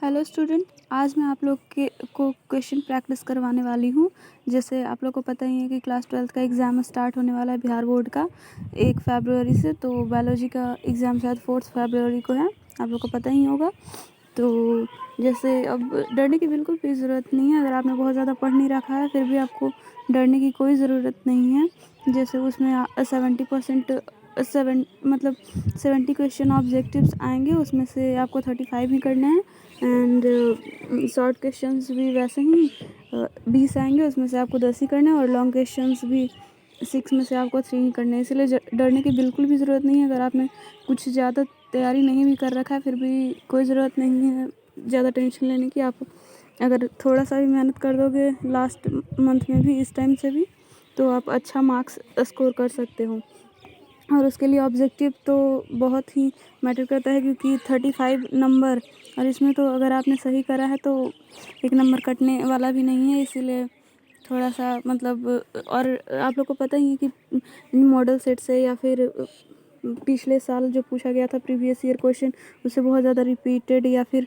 Hello student, आज मैं आप लोग के को क्वेश्चन प्रैक्टिस करवाने वाली हूँ। जैसे आप लोग को पता ही है कि क्लास 12 का एग्ज़ाम स्टार्ट होने वाला है बिहार बोर्ड का 1 फरवरी से। तो बायोलॉजी का एग्ज़ाम शायद 4 फरवरी को है, आप लोग को पता ही होगा। तो जैसे अब डरने की बिल्कुल भी ज़रूरत नहीं है। अगर आपने बहुत ज़्यादा पढ़ नहीं रखा है फिर भी आपको डरने की कोई ज़रूरत नहीं है। जैसे उसमें 70 क्वेश्चन ऑब्जेक्टिव्स आएंगे, उसमें से आपको 35 ही करना है। एंड शॉर्ट क्वेश्चंस भी वैसे ही 20 आएंगे, उसमें से आपको 10 ही करना है। और लॉन्ग क्वेश्चंस भी 6 में से आपको 3 ही करने हैं। इसलिए डरने की बिल्कुल भी ज़रूरत नहीं है। अगर आपने कुछ ज़्यादा तैयारी नहीं भी कर रखा है फिर भी कोई ज़रूरत नहीं है ज़्यादा टेंशन लेने की। आप अगर थोड़ा सा भी मेहनत कर दोगे लास्ट मंथ में भी, इस टाइम से भी, तो आप अच्छा मार्क्स स्कोर कर सकते हो। और उसके लिए ऑब्जेक्टिव तो बहुत ही मैटर करता है, क्योंकि 35 नंबर, और इसमें तो अगर आपने सही करा है तो 1 नंबर कटने वाला भी नहीं है। इसीलिए थोड़ा सा मतलब, और आप लोग को पता ही है कि मॉडल सेट से या फिर पिछले साल जो पूछा गया था प्रीवियस ईयर क्वेश्चन, उससे बहुत ज़्यादा रिपीटेड या फिर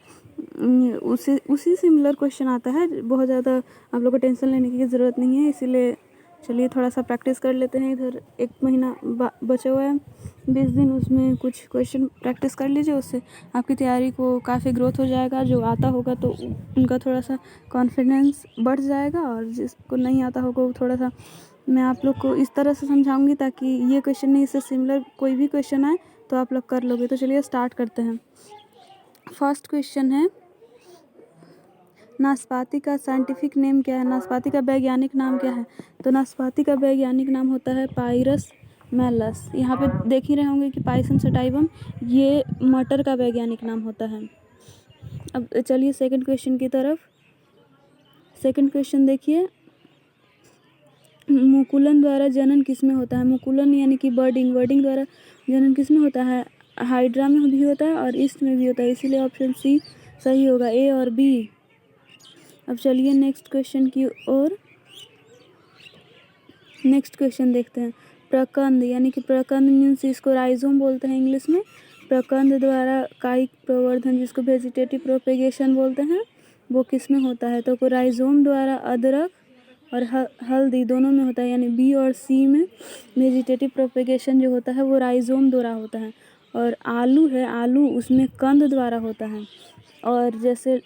उसी सिमिलर क्वेश्चन आता है। बहुत ज़्यादा आप लोग को टेंशन लेने की ज़रूरत नहीं है। इसीलिए चलिए थोड़ा सा प्रैक्टिस कर लेते हैं। इधर 1 महीना बचा हुआ है, 20 दिन, उसमें कुछ क्वेश्चन प्रैक्टिस कर लीजिए। उससे आपकी तैयारी को काफ़ी ग्रोथ हो जाएगा। जो आता होगा तो उनका थोड़ा सा कॉन्फिडेंस बढ़ जाएगा, और जिसको नहीं आता होगा वो थोड़ा सा, मैं आप लोग को इस तरह से समझाऊंगी ताकि ये क्वेश्चन नहीं, इससे सिमिलर कोई भी क्वेश्चन आए तो आप लोग कर लोगे। तो चलिए स्टार्ट करते हैं। फर्स्ट क्वेश्चन है, नाशपाती का साइंटिफिक नेम क्या है? नाशपाती का वैज्ञानिक नाम क्या है? तो नाशपाती का वैज्ञानिक नाम होता है पाइरस मेलस। यहाँ पे देख ही रहे होंगे कि पाइसम सटाइवम, ये मटर का वैज्ञानिक नाम होता है। अब चलिए सेकंड क्वेश्चन की तरफ। सेकंड क्वेश्चन देखिए, मुकुलन द्वारा जनन किसमें होता है? मुकुलन यानी कि बर्डिंग, बर्डिंग द्वारा जनन किसमें होता है? हाइड्रा में भी होता है और ईस्ट में भी होता है। इसीलिए ऑप्शन सी सही होगा, ए और बी। अब चलिए नेक्स्ट क्वेश्चन की ओर। नेक्स्ट क्वेश्चन देखते हैं। प्रकंद यानी कि प्रकंद मीन्स, इसको राइजोम बोलते हैं इंग्लिश में। प्रकंद द्वारा कायिक प्रवर्धन, जिसको वेजिटेटिव प्रोपेगेशन बोलते हैं, वो किस में होता है? तो राइजोम द्वारा अदरक और हल्दी दोनों में होता है, यानी बी और सी में वेजिटेटिव प्रोपेगेशन जो होता है वो राइजोम द्वारा होता है। और आलू है, आलू उसमें कंद द्वारा होता है। और जैसे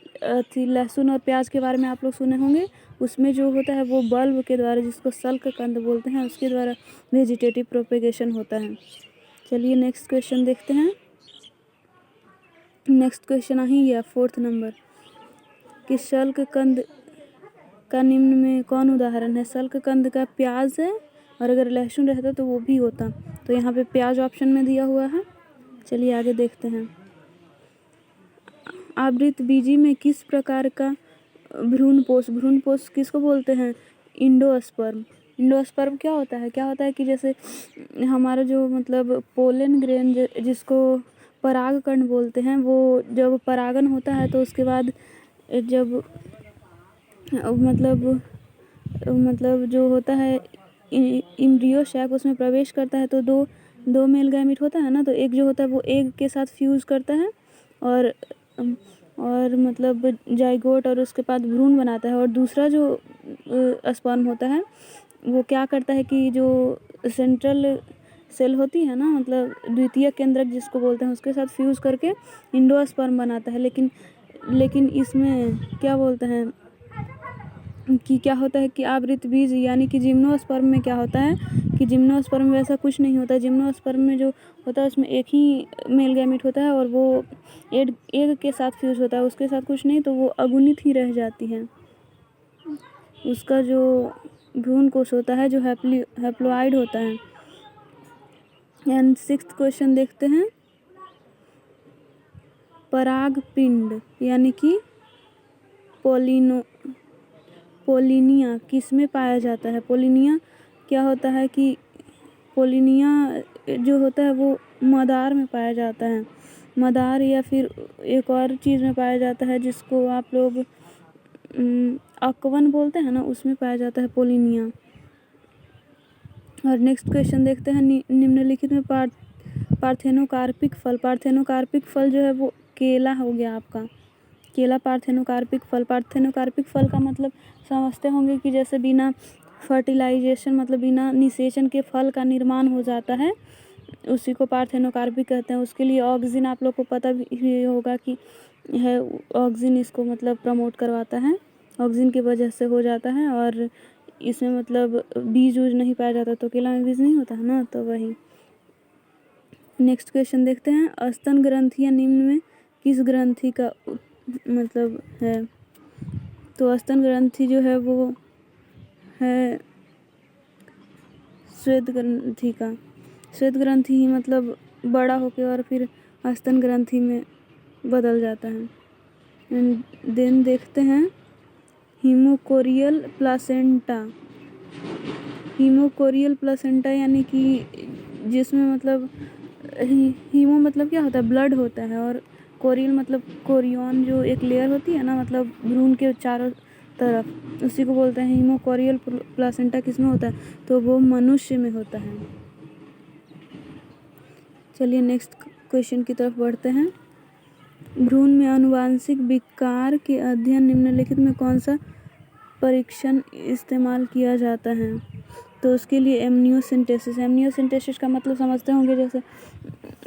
लहसुन और प्याज के बारे में आप लोग सुने होंगे, उसमें जो होता है वो बल्ब के द्वारा, जिसको सल्क कंद बोलते हैं, उसके द्वारा वेजिटेटिव प्रोपेगेशन होता है। चलिए नेक्स्ट क्वेश्चन देखते हैं। नेक्स्ट क्वेश्चन आ ही गया, 4th नंबर, कि सल्क कंद का निम्न में कौन उदाहरण है? सल्क कंद का प्याज है, और अगर लहसुन रहता तो वो भी होता। तो यहाँ पे प्याज ऑप्शन में दिया हुआ है। चलिए आगे देखते हैं। आवृत बीजी में किस प्रकार का भ्रूणपोष, भ्रूणपोष किसको बोलते हैं? इंडोस्पर्म। इंडोस्पर्म क्या होता है? क्या होता है कि जैसे हमारा जो मतलब पोलन ग्रेन जिसको परागकण बोलते हैं, वो जब परागन होता है तो उसके बाद जब मतलब जो होता है एम्ब्रियो सैक, उसमें प्रवेश करता है तो दो मेल गैमीट होता है ना। तो एक जो होता है वो एग के साथ फ्यूज़ करता है और मतलब जाइगोट, और उसके बाद भ्रूण बनाता है। और दूसरा जो स्पर्म होता है वो क्या करता है कि जो सेंट्रल सेल होती है ना, मतलब द्वितीय केंद्रक जिसको बोलते हैं, उसके साथ फ्यूज़ करके इंडोस्पर्म बनाता है। लेकिन इसमें क्या बोलते हैं कि क्या होता है कि आवृत बीज यानी कि जिम्नोस्पर्म में क्या होता है कि जिम्नोस्पर्म में ऐसा कुछ नहीं होता। जिम्नोस्पर्म में जो होता है उसमें एक ही मेल गैमीट होता है, और वो एग के साथ फ्यूज होता है, उसके साथ कुछ नहीं, तो वो अगुणित ही रह जाती है। उसका जो भ्रूण कोश होता है जो हैप्लॉइड होता है। एंड 6th क्वेश्चन देखते हैं। पराग पिंड यानी कि पोलिनिया किस में पाया जाता है? पोलिनिया क्या होता है कि पोलिनिया जो होता है वो मदार में पाया जाता है। मदार या फिर एक और चीज़ में पाया जाता है जिसको आप लोग अकवन बोलते हैं ना, उसमें पाया जाता है पोलिनिया। और नेक्स्ट क्वेश्चन देखते हैं। निम्नलिखित में पार्थेनोकार्पिक फल, पार्थेनोकार्पिक फल जो है वो केला हो गया आपका। केला पार्थेनोकार्पिक फल। पार्थेनोकार्पिक फल का मतलब समझते होंगे कि जैसे बिना फर्टिलाइजेशन मतलब बिना निषेचन के फल का निर्माण हो जाता है, उसी को पार्थेनोकार्पिक कहते हैं। उसके लिए ऑक्सिन आप लोग को पता भी होगा कि है, ऑक्सिन इसको मतलब प्रमोट करवाता है, ऑक्सिन की वजह से हो जाता है। और इसमें मतलब बीज उज नहीं पाया जाता, तो केला में बीज नहीं होता है ना, तो वही। नेक्स्ट क्वेश्चन देखते हैं, स्तन ग्रंथि या निम्न में किस ग्रंथि का मतलब है? तो स्तन ग्रंथि जो है वो है श्वेत ग्रंथि का। श्वेत ग्रंथि ही मतलब बड़ा होके और फिर स्तन ग्रंथि में बदल जाता है। एंड देन देखते हैं हीमोकोरियल प्लासेंटा। हीमोकोरियल प्लासेंटा यानी कि जिसमें मतलब हीमो मतलब क्या होता है, ब्लड होता है, और कोरियल मतलब कोरियन जो एक लेयर होती है ना, मतलब भ्रूण के चारों तरफ, उसी को बोलते हैं हीमोकोरियल प्लासेंटा। किसमें होता है? तो वो मनुष्य में होता है। चलिए नेक्स्ट क्वेश्चन की तरफ बढ़ते हैं। भ्रूण में आनुवांशिक विकार के अध्ययन निम्नलिखित में कौन सा परीक्षण इस्तेमाल किया जाता है? तो उसके लिए एमनियोसेंटेसिस। एमनियोसेंटेसिस का मतलब समझते होंगे, जैसे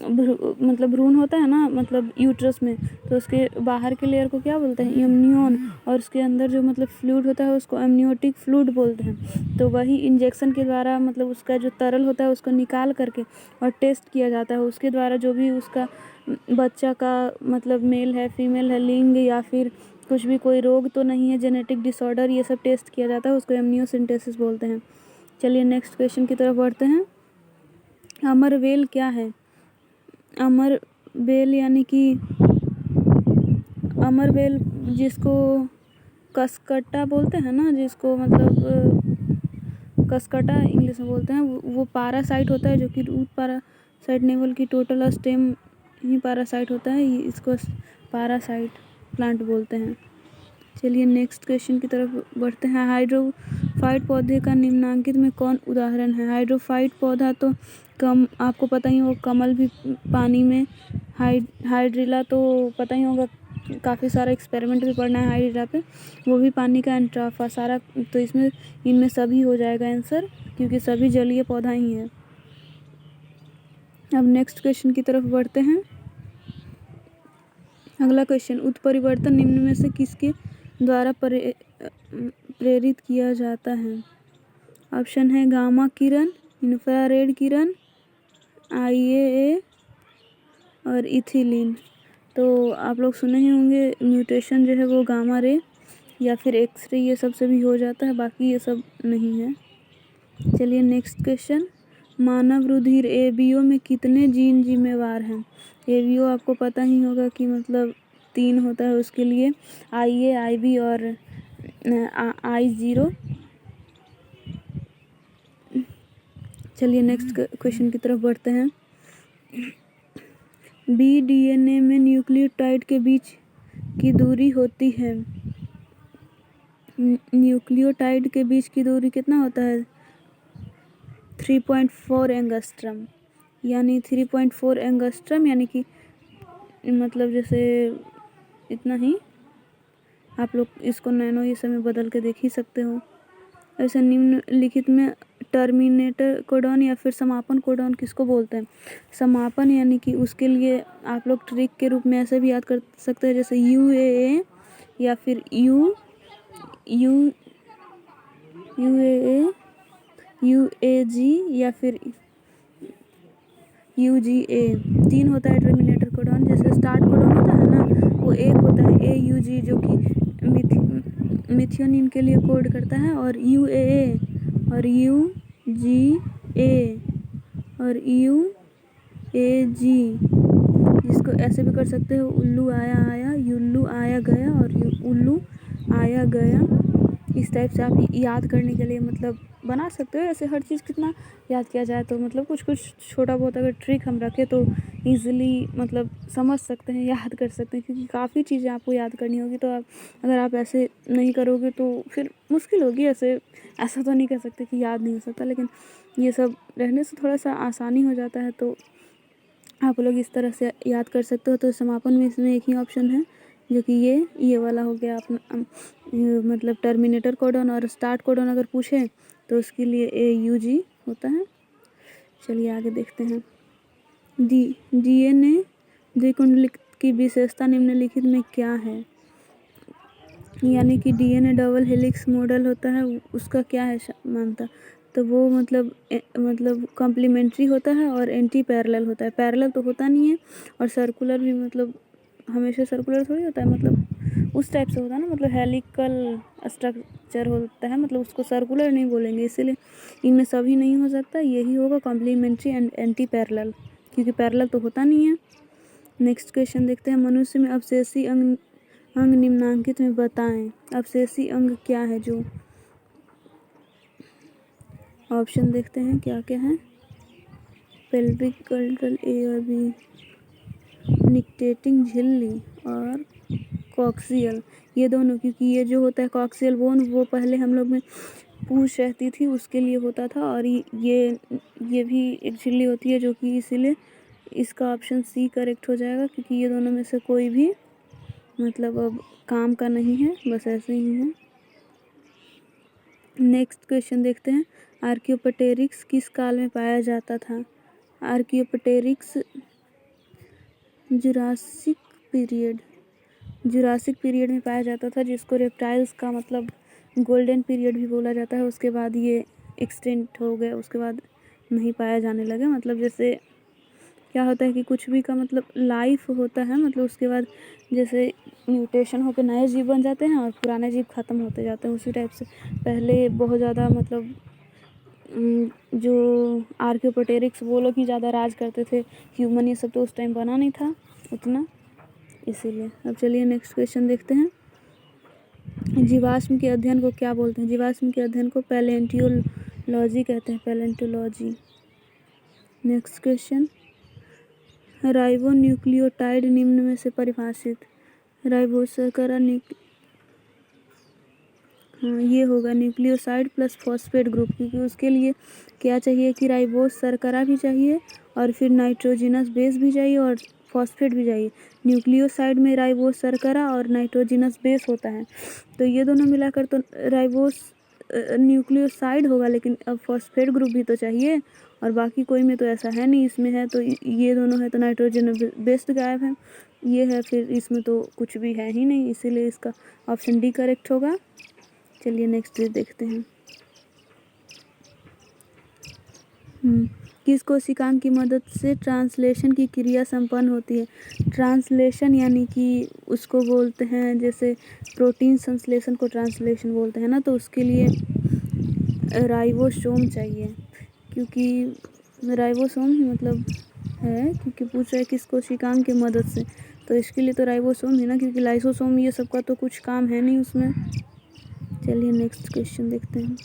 मतलब भ्रूण होता है ना, मतलब यूट्रस में, तो उसके बाहर के लेयर को क्या बोलते हैं? एमनियोन। और उसके अंदर जो मतलब फ्लूइड होता है उसको एमनियोटिक फ्लूइड बोलते हैं। तो वही इंजेक्शन के द्वारा मतलब उसका जो तरल होता है उसको निकाल करके और टेस्ट किया जाता है। उसके द्वारा जो भी उसका बच्चा का मतलब मेल है, फीमेल है, लिंग या फिर कुछ भी कोई रोग तो नहीं है, जेनेटिक डिसऑर्डर, ये सब टेस्ट किया जाता है, उसको एमनियोसेंटेसिस बोलते हैं। चलिए नेक्स्ट क्वेश्चन की तरफ बढ़ते हैं। अमरवेल क्या है? अमरवेल यानी कि अमरवेल जिसको कसकट्टा बोलते हैं ना, जिसको मतलब कसकटा इंग्लिश में बोलते हैं, वो पारासाइट होता है, जो कि रूट पारासाइट नहीं बल्कि टोटल स्टेम ही पारासाइट होता है, इसको पारासाइट प्लांट बोलते हैं। चलिए नेक्स्ट क्वेश्चन की तरफ बढ़ते हैं। हाइड्रोफाइट पौधे का निम्नांकित में कौन उदाहरण है? हाइड्रोफाइट पौधा तो आपको पता ही होगा, कमल भी पानी में, हाइड्रिला तो पता ही होगा, काफ़ी सारा एक्सपेरिमेंट भी पढ़ना है हाइड्रिला पे, वो भी पानी का। एंट्राफा सारा, तो इसमें इनमें सभी हो जाएगा आंसर, क्योंकि सभी जलीय पौधा ही है। अब नेक्स्ट क्वेश्चन की तरफ बढ़ते हैं। अगला क्वेश्चन, उत्परिवर्तन निम्न में से किसके द्वारा प्रेरित किया जाता है? ऑप्शन है गामा किरण, इंफ्रारेड किरण, IAA और इथिलीन। तो आप लोग सुने ही होंगे, म्यूटेशन जो है वो गामा रे या फिर एक्सरे, ये सब से भी हो जाता है, बाकी ये सब नहीं है। चलिए नेक्स्ट क्वेश्चन, मानव रुधिर ABO में कितने जीन जिम्मेवार हैं? ABO आपको पता ही होगा कि मतलब 3 होता है उसके लिए, IA, IB और I0। चलिए नेक्स्ट क्वेश्चन की तरफ बढ़ते हैं। DNA में न्यूक्लियोटाइड के बीच की दूरी होती है, न्यूक्लियोटाइड के बीच की दूरी कितना होता है? 3.4 एंगस्ट्रम, यानी 3.4 एंगस्ट्रम, यानी कि मतलब जैसे इतना ही। आप लोग इसको नैनो ये सब में बदल के देख ही सकते हो। ऐसे निम्नलिखित में टर्मिनेटर कोडॉन या फिर समापन कोडॉन किसको बोलते हैं? समापन यानी कि उसके लिए आप लोग ट्रिक के रूप में ऐसे भी याद कर सकते हैं, जैसे UAA या फिर UAA, UAG या फिर UGA। 3 होता है टर्मिनेटर कोडॉन। जैसे स्टार्ट कोडॉन होता है ना, वो एक होता है AUG, जो कि मिथियोनिन के लिए कोड करता है, और UAA और UGA और UAG, जिसको ऐसे भी कर सकते हो, उल्लू आया आया, युल्लू आया गया और उल्लू आया गया। इस टाइप से आप याद करने के लिए मतलब बना सकते हो। ऐसे हर चीज़ कितना याद किया जाए, तो मतलब कुछ कुछ छोटा बहुत अगर ट्रिक हम रखें तो ईज़िली मतलब समझ सकते हैं, याद कर सकते हैं, क्योंकि काफ़ी चीज़ें आपको याद करनी होगी। तो आप अगर आप ऐसे नहीं करोगे तो फिर मुश्किल होगी। ऐसा तो नहीं कह सकते कि याद नहीं हो सकता, लेकिन ये सब रहने से थोड़ा सा आसानी हो जाता है, तो आप लोग इस तरह से याद कर सकते हो। तो समापन में इसमें एक ही ऑप्शन है जो कि ये वाला हो गया अपना मतलब टर्मिनेटर कोडन। और स्टार्ट कोडन अगर पूछे तो उसके लिए AUG होता है। चलिए आगे देखते हैं। DNA द्विकुंडली की विशेषता निम्नलिखित में क्या है? यानी कि DNA डबल हेलिक्स मॉडल होता है, उसका क्या है मानता? तो वो मतलब कॉम्प्लीमेंट्री होता है और एंटी पैरेलल होता है। पैरेलल तो होता नहीं है, और सर्कुलर भी मतलब हमेशा सर्कुलर थोड़ी होता है, मतलब उस टाइप से होता है ना, मतलब हेलिकल स्ट्रक्चर होता है, मतलब उसको सर्कुलर नहीं बोलेंगे। इसीलिए इनमें सभी नहीं हो सकता, यही होगा कॉम्प्लीमेंट्री एंड एंटी पैरेलल, क्योंकि पैरेलल तो होता नहीं है। नेक्स्ट क्वेश्चन देखते हैं। मनुष्य में अवशेषी अंग निम्नांकित में बताएं। अवशेषी अंग क्या है? जो ऑप्शन देखते हैं क्या क्या है। पेल्विक गल्टल A और B, निक्टेटिंग झिल्ली और कॉक्सियल, ये दोनों। क्योंकि ये जो होता है कॉक्सियल बोन, वो पहले हम लोग में पूंछ रहती थी उसके लिए होता था, और ये भी एक झिल्ली होती है, जो कि इसीलिए इसका ऑप्शन C करेक्ट हो जाएगा, क्योंकि ये दोनों में से कोई भी मतलब अब काम का नहीं है, बस ऐसे ही है। नेक्स्ट क्वेश्चन देखते हैं। आर्कियोपटेरिक्स किस काल में पाया जाता था? आर्कियोपटेरिक्स जुरासिक पीरियड में पाया जाता था, जिसको रेप्टाइल्स का मतलब गोल्डन पीरियड भी बोला जाता है। उसके बाद ये एक्सटिंक्ट हो गए, उसके बाद नहीं पाया जाने लगे। मतलब जैसे क्या होता है कि कुछ भी का मतलब लाइफ होता है, मतलब उसके बाद जैसे म्यूटेशन होकर नए जीव बन जाते हैं और पुराने जीव ख़त्म होते जाते हैं, उसी टाइप से पहले बहुत ज़्यादा मतलब जो आर्कियोपटेरिक्स वो लोग ही ज़्यादा राज करते थे। ह्यूमन ये सब तो उस टाइम बना नहीं था उतना, इसीलिए। अब चलिए नेक्स्ट क्वेश्चन देखते हैं। जीवाश्म के अध्ययन को क्या बोलते हैं? जीवाश्म के अध्ययन को पैलेंटियोलॉजी कहते हैं, पैलेंटियोलॉजी। Next question. राइबोन्यूक्लियोटाइड निम्न में से परिभाषित। राइबोस शर्करा हाँ, ये होगा न्यूक्लियोसाइड प्लस फॉस्फेट ग्रुप, क्योंकि उसके लिए क्या चाहिए कि राइबोस शर्करा भी चाहिए, और फिर नाइट्रोजिनस बेस भी चाहिए, और फॉस्फेट भी चाहिए। न्यूक्लियोसाइड में राइबोस शर्करा और नाइट्रोजिनस बेस होता है, तो ये दोनों मिलाकर तो राइबोस न्यूक्लियोसाइड होगा, लेकिन अब फॉस्फेट ग्रुप भी तो चाहिए, और बाकी कोई में तो ऐसा है नहीं। इसमें है तो ये दोनों है तो नाइट्रोजन बेस्ड गायब है, ये है फिर इसमें तो कुछ भी है ही नहीं, इसीलिए इसका ऑप्शन D करेक्ट होगा। चलिए नेक्स्ट देखते हैं। किस कोशिकांग की मदद से ट्रांसलेशन की क्रिया संपन्न होती है? ट्रांसलेशन यानी कि उसको बोलते हैं, जैसे प्रोटीन संश्लेषण को ट्रांसलेशन बोलते हैं ना, तो उसके लिए राइबोसोम चाहिए, क्योंकि राइबोसोम ही मतलब है, क्योंकि पूछ रहा है किस कोशिकांग की मदद से, तो इसके लिए तो राइबोसोम है ना, क्योंकि लाइसोसोम ये सब का तो कुछ काम है नहीं उसमें। चलिए नेक्स्ट क्वेश्चन देखते हैं।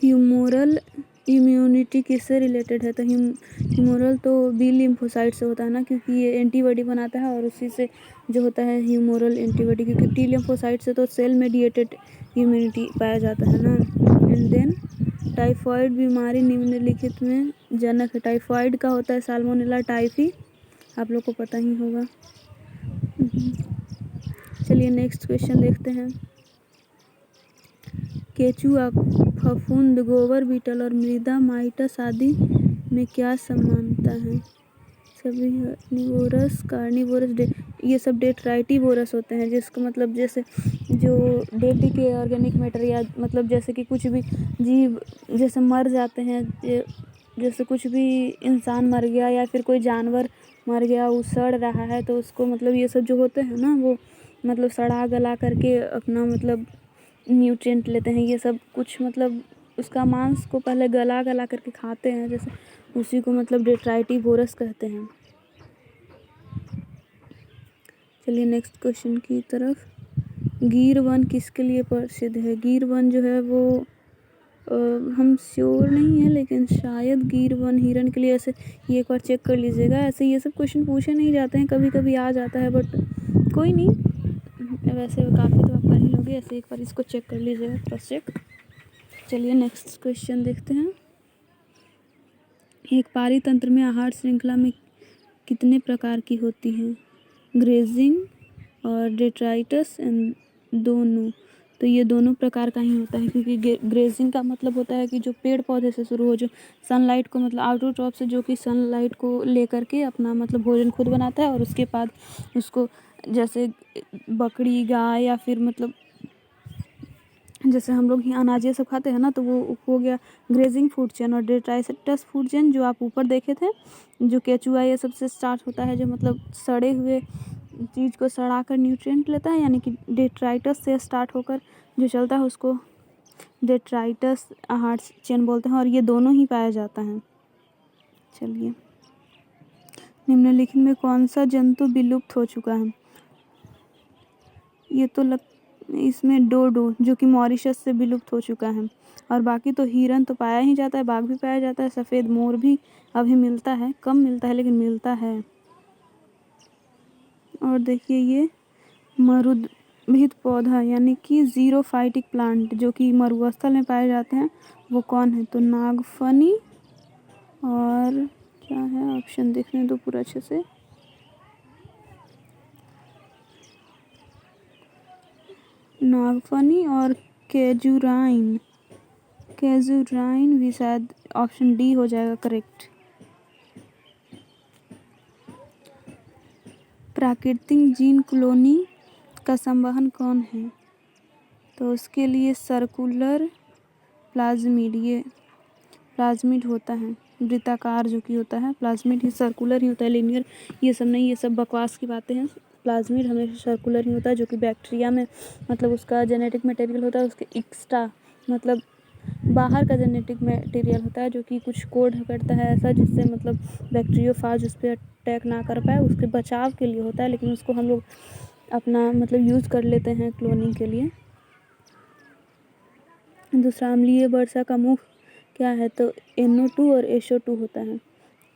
ह्यूमोरल इम्यूनिटी किससे रिलेटेड है? तो ह्यूमोरल तो बी लिम्फोसाइट से होता है ना, क्योंकि ये एंटीबॉडी बनाता है, और उसी से जो होता है ह्यूमोरल एंटीबॉडी, क्योंकि टी लिम्फोसाइट से तो सेल मेडिएटेड इम्यूनिटी पाया जाता है ना। एंड देन टाइफॉइड बीमारी निम्नलिखित में जनक है। टाइफॉइड का होता है साल्मोनेला टाइफी, आप लोग को पता ही होगा। चलिए नेक्स्ट क्वेश्चन देखते हैं। केचुआ, फफूंद, गोबर बीटल और मृदा माइटस आदि में क्या समानता है? सभी कार्निवोरस ये सब डेट्राइटिवोरस होते हैं, जिसका मतलब जैसे जो डेटी के ऑर्गेनिक मैटर, या मतलब जैसे कि कुछ भी जीव जैसे मर जाते हैं, जैसे कुछ भी इंसान मर गया या फिर कोई जानवर मर गया, वो सड़ रहा है, तो उसको मतलब ये सब जो होते हैं ना, वो मतलब सड़ा गला करके अपना मतलब न्यूट्रिएंट लेते हैं। ये सब कुछ मतलब उसका मांस को पहले गला करके खाते हैं, जैसे उसी को मतलब डेट्राइटिवोरस कहते हैं। चलिए नेक्स्ट क्वेश्चन की तरफ। गिर वन किसके लिए प्रसिद्ध है? गिर वन जो है वो हम श्योर नहीं है, लेकिन शायद गिर वन हिरन के लिए। ऐसे ये एक बार चेक कर लीजिएगा, ऐसे ये सब क्वेश्चन पूछे नहीं जाते हैं, कभी कभी आ जाता है, बट कोई नहीं, वैसे काफ़ी तो आप कर ही लोगे, ऐसे एक बार इसको चेक कर लीजिएगा, क्रॉस चेक। चलिए नेक्स्ट क्वेश्चन देखते हैं। एक पारी तंत्र में आहार श्रृंखला में कितने प्रकार की होती हैं? ग्रेजिंग और डेट्राइटस एंड दोनों। तो ये दोनों प्रकार का ही होता है, क्योंकि ग्रेजिंग का मतलब होता है कि जो पेड़ पौधे से शुरू हो, जो सनलाइट को मतलब आउटर टॉप से जो कि सनलाइट को लेकर के अपना मतलब भोजन खुद बनाता है, और उसके बाद उसको जैसे बकरी गाय या फिर मतलब जैसे हम लोग ही अनाज ये सब खाते हैं ना, तो वो हो गया ग्रेजिंग फूड चेन। और डेट्राइटस फूड चेन जो आप ऊपर देखे थे, जो केचुआ ये सबसे स्टार्ट होता है, जो मतलब सड़े हुए चीज़ को सड़ा कर न्यूट्रिएंट लेता है, यानी कि डेट्राइटस से स्टार्ट होकर जो चलता है उसको डेट्राइटस आहार चेन बोलते हैं, और ये दोनों ही पाया जाता है। चलिए, निम्नलिखित में कौन सा जंतु विलुप्त हो चुका है? ये तो इसमें डोडो जो कि मॉरिशस से विलुप्त हो चुका है, और बाकी तो हिरन तो पाया ही जाता है, बाघ भी पाया जाता है, सफ़ेद मोर भी अभी मिलता है, कम मिलता है लेकिन मिलता है। और देखिए ये मरुद्भिद पौधा यानी कि ज़ीरोफाइटिक प्लांट जो कि मरुस्थल में पाए जाते हैं, वो कौन है? तो नागफनी, और क्या है ऑप्शन देखने दो पूरा अच्छे से, नागफनी और केजुराइन भी शायद ऑप्शन डी हो जाएगा करेक्ट। प्राकृतिक जीन कॉलोनी का संवहन कौन है? तो उसके लिए सर्कुलर प्लाज्मिड, ये प्लाज्मिड होता है, वृत्ताकार जो कि होता है प्लाज्मिड ही सर्कुलर ही होता है, लीनियर ये सब नहीं, ये सब बकवास की बातें हैं। प्लाज्मिड हमेशा सर्कुलर ही होता है, जो कि बैक्टीरिया में मतलब उसका जेनेटिक मटेरियल होता है, उसके एक्स्ट्रा मतलब बाहर का जेनेटिक मटेरियल होता है, जो कि कुछ कोड करता है ऐसा जिससे मतलब बैक्टीरियोफाज उस पर अटैक ना कर पाए, उसके बचाव के लिए होता है, लेकिन उसको हम लोग अपना मतलब यूज़ कर लेते हैं क्लोनिंग के लिए। दूसरा, अम्लीय वर्षा का मुख क्या है? तो NO2 और SO2 होता है,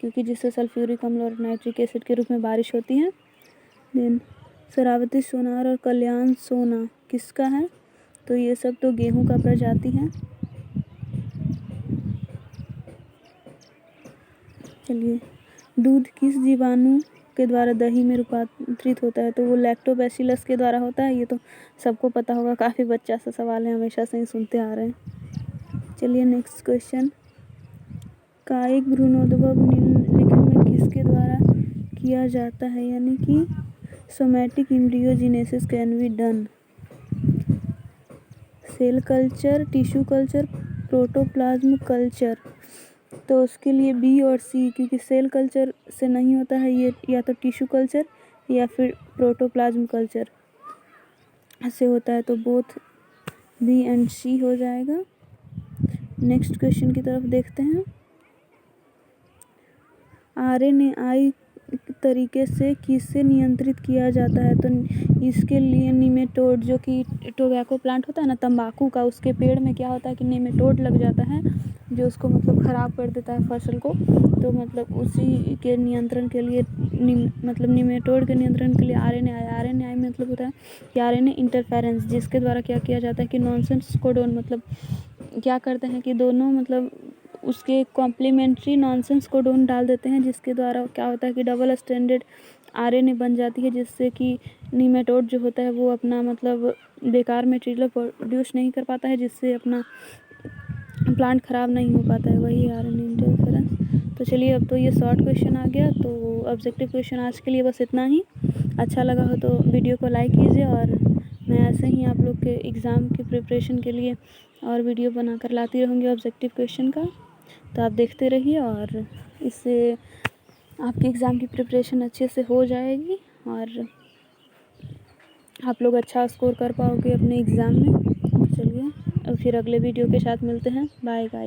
क्योंकि जिससे सल्फ्यूरिक अम्ल और नाइट्रिक एसिड के रूप में बारिश होती है। देन शरावती सोनार और कल्याण सोना किसका है? तो ये सब तो गेहूं का प्रजाति है। चलिए, दूध किस जीवाणु के द्वारा दही में रूपांतरित होता है? तो वो लैक्टोबैसिलस के द्वारा होता है, ये तो सबको पता होगा, काफ़ी बच्चा सा सवाल है, हमेशा से ही सुनते आ रहे हैं। चलिए नेक्स्ट क्वेश्चन, कायिक भ्रूणोद्भव निम्नलिखित में किसके द्वारा किया जाता है? यानी कि somatic embryogenesis can be done. Cell culture, tissue culture, protoplasm culture. तो उसके लिए बी और सी, क्योंकि सेल कल्चर से नहीं होता है ये, या तो टिश्यू कल्चर या फिर प्रोटोप्लाज्म कल्चर से होता है, तो बोथ बी एंड सी हो जाएगा। नेक्स्ट क्वेश्चन की तरफ देखते हैं। RNAi तरीके से किससे नियंत्रित किया जाता है? तो इसके लिए निमेटोड, जो कि टोबैको प्लांट होता है ना तंबाकू का, उसके पेड़ में क्या होता है कि निमेटोड लग जाता है, जो उसको मतलब ख़राब कर देता है फसल को। तो मतलब उसी के नियंत्रण के लिए मतलब निमेटोड के नियंत्रण के लिए RNAi मतलब होता है कि RNA इंटरफेरेंस, जिसके द्वारा क्या किया जाता है कि नॉनसेंस कोडोन मतलब क्या करते हैं कि दोनों मतलब उसके कॉम्प्लीमेंट्री नॉनसेंस कोडोन डाल देते हैं, जिसके द्वारा क्या होता है कि डबल स्ट्रैंडेड RNA बन जाती है, जिससे कि निमेटोड जो होता है वो अपना मतलब बेकार मटेरियल प्रोड्यूस नहीं कर पाता है, जिससे अपना प्लांट ख़राब नहीं हो पाता है, वही RNA इंटरफेरेंस। तो चलिए, अब तो ये शॉर्ट क्वेश्चन आ गया, तो ऑब्जेक्टिव क्वेश्चन आज के लिए बस इतना ही। अच्छा लगा हो तो वीडियो को लाइक कीजिए, और मैं ऐसे ही आप लोग के एग्ज़ाम की प्रिपरेशन के लिए और वीडियो बनाकर लाती रहूँगी ऑब्जेक्टिव क्वेश्चन का, तो आप देखते रहिए, और इससे आपके एग्ज़ाम की प्रिपरेशन अच्छे से हो जाएगी और आप लोग अच्छा स्कोर कर पाओगे अपने एग्ज़ाम में। चलिए, अब फिर अगले वीडियो के साथ मिलते हैं। Bye guys.